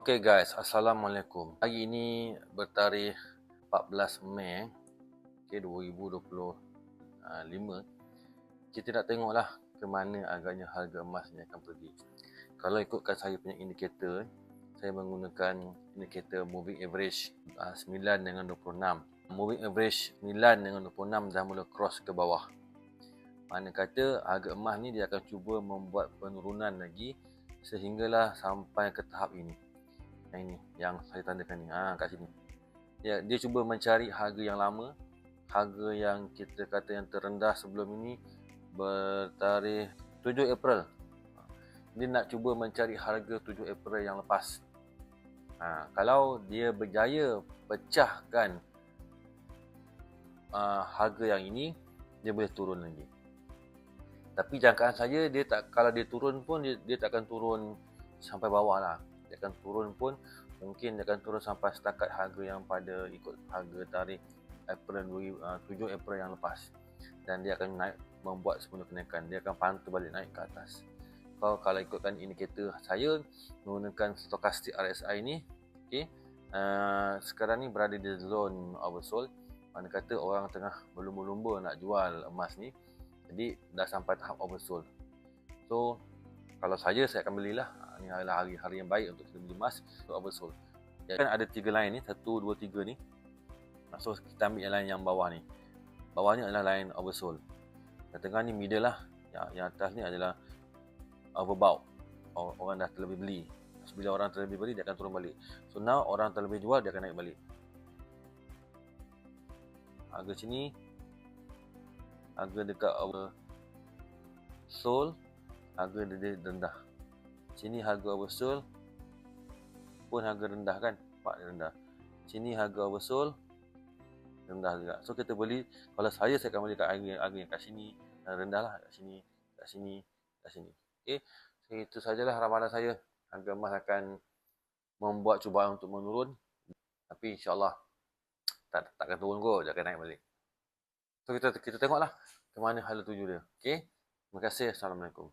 Okay guys, Assalamualaikum. Hari ini bertarikh 14 Mei 2025. Kita nak tengoklah ke mana agaknya harga emas ni akan pergi. Kalau ikutkan saya punya indikator, saya menggunakan indikator moving average 9 dengan 26. Moving average 9 dengan 26 dah mula cross ke bawah. Mana kata harga emas ni dia akan cuba membuat penurunan lagi sehinggalah sampai ke tahap ini. Yang ini yang saya tandakan ni, kat sini. Dia cuba mencari harga yang lama, harga yang kita kata yang terendah sebelum ini bertarikh 7 April. Dia nak cuba mencari harga 7 April yang lepas. Kalau dia berjaya pecahkan harga yang ini, dia boleh turun lagi. Tapi jangkaan saya kalau dia turun pun dia tak akan turun sampai bawah lah. Dia akan turun pun mungkin dia akan turun sampai setakat harga yang pada ikut harga tarikh 7 April yang lepas, dan dia akan naik, membuat semula kenaikan. Dia akan pantul balik naik ke atas. Kalau ikutkan indikator saya menggunakan stochastic RSI ni, sekarang ni berada di zone oversold. Mana kata orang tengah berlumba-lumba nak jual emas ni, jadi dah sampai tahap oversold. So kalau saya akan belilah. Ini adalah hari-hari yang baik untuk kita beli emas untuk oversold. Kan ada 3 line ni, 1, 2, 3 ni. So kita ambil yang line yang bawah ni. Bawah ni adalah line oversold. Yang tengah ni middle lah. Yang atas ni adalah overbought. Orang dah terlebih beli. Bila orang terlebih beli, dia akan turun balik. So now orang terlebih jual, dia akan naik balik. Harga sini, harga dekat oversold, harga dia rendah. Sini harga oversold pun harga rendah kan, nampak dia rendah. Sini harga oversold rendah juga. So kita beli, kalau saya akan beli kat harga yang kat sini rendah lah, kat sini, kat sini, kat sini. Okay, so itu sajalah ramalan saya. Harga emas akan membuat cubaan untuk menurun, tapi insyaAllah takkan turun kot, dia akan naik balik. So kita tengoklah ke mana hala tuju dia. Okay, terima kasih. Assalamualaikum.